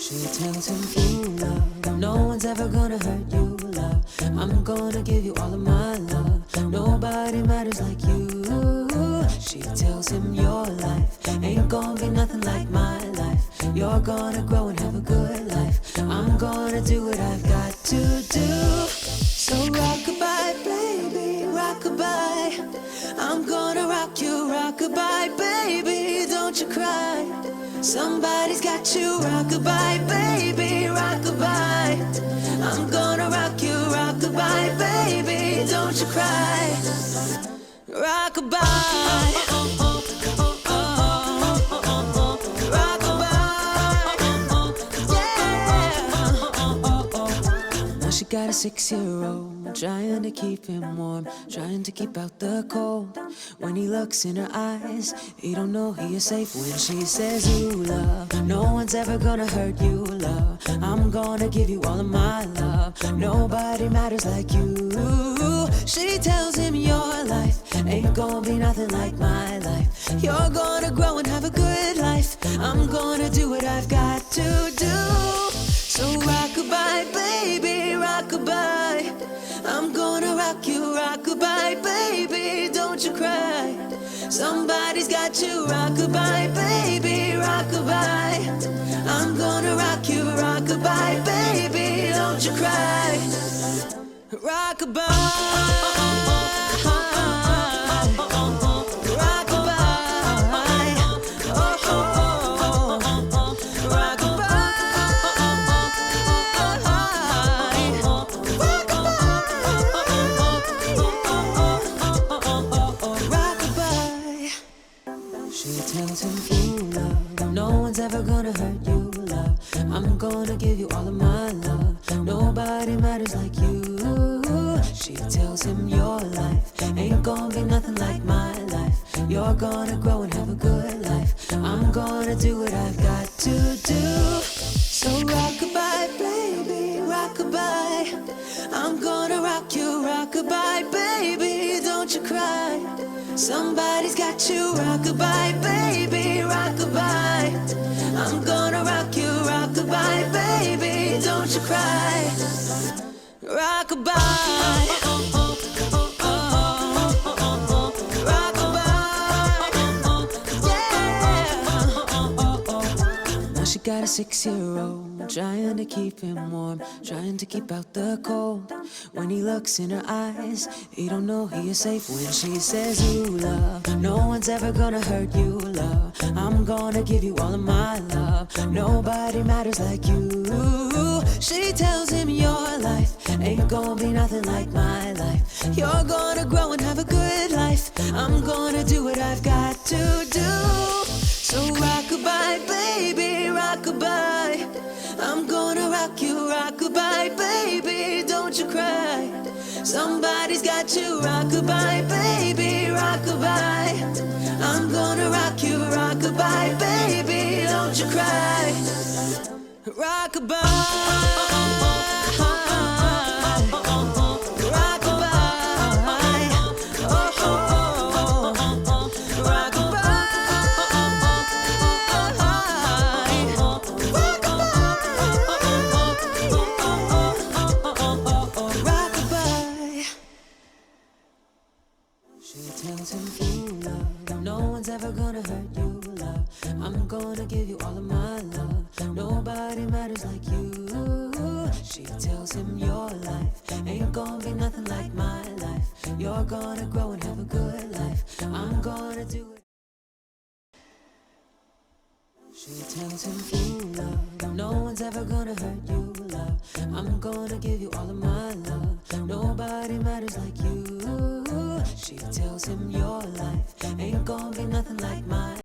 She tells him, "Ooh, love, no one's ever gonna hurt you, love. I'm gonna give you all of my love. Nobody matters like you." She tells him, "Your life ain't gonna be nothing like my life. You're gonna grow and have a good life. I'm gonna do what I've got to do. So rock-a-bye, baby, rock-a-bye. I'm gonna rock you, rock-a-bye, baby, don't you cry. Somebody's got you, rock-a-bye, baby, rock-a-bye. I'm gonna rock you, rock-a-bye, baby, don't you cry. Rock-a-bye. She got a 6-year-old, trying to keep him warm, trying to keep out the cold. When he looks in her eyes, he don't know he is safe. When she says, "Ooh, love, no one's ever gonna hurt you, love. I'm gonna give you all of my love. Nobody matters like you." She tells him, "Your life ain't gonna be nothing like my life. You're gonna grow and have a good life. I'm gonna do what I've got to do. So rock-a-bye, baby, rock-a-bye. I'm gonna rock you, rock-a-bye, baby, don't you cry. Somebody's got you, rock-a-bye, baby, rock-a-bye. I'm gonna rock you, rock-a-bye, baby, don't you cry. Rock-a-bye. No one's ever gonna hurt you, love. I'm gonna give you all of my love. Nobody matters like you. She tells him, "Your life ain't gonna be nothing like my life. You're gonna grow and have a good life. I'm gonna do what I've got to do. So rock-a-bye, baby, rock-a-bye. I'm gonna rock you, rock-a-bye, baby, don't you cry. Somebody's got you, rock-a-bye, baby, rock-a-bye. I'm gonna rock you, rock-a-bye, baby, don't you cry. Rock-a-bye. She got a 6-year-old, trying to keep him warm, trying to keep out the cold. When he looks in her eyes, he don't know he is safe. When she says, "Ooh, love, no one's ever gonna hurt you, love. I'm gonna give you all of my love. Nobody matters like you." She tells him, "Your life ain't gonna be nothing like my life. You're gonna grow and have a good life. I'm gonna do what I've got to do. So rock-a-bye, baby, rock-a-bye. I'm gonna rock you, rock-a-bye, baby, don't you cry. Somebody's got you, rock-a-bye, baby, rock-a-bye. I'm gonna rock you, rock-a-bye, baby, don't you cry. Rock-a-bye. No one's ever gonna hurt you, love. I'm gonna give you all of my love. Nobody matters like you. She tells him, "Your life ain't gonna be nothing like my life. You're gonna grow and have a good life. I'm gonna do it." She tells him, "Ooh, love, no one's ever gonna hurt you, love. I'm gonna give you all of my love. Nobody matters like you." She tells him, "Your life ain't gonna be nothing like my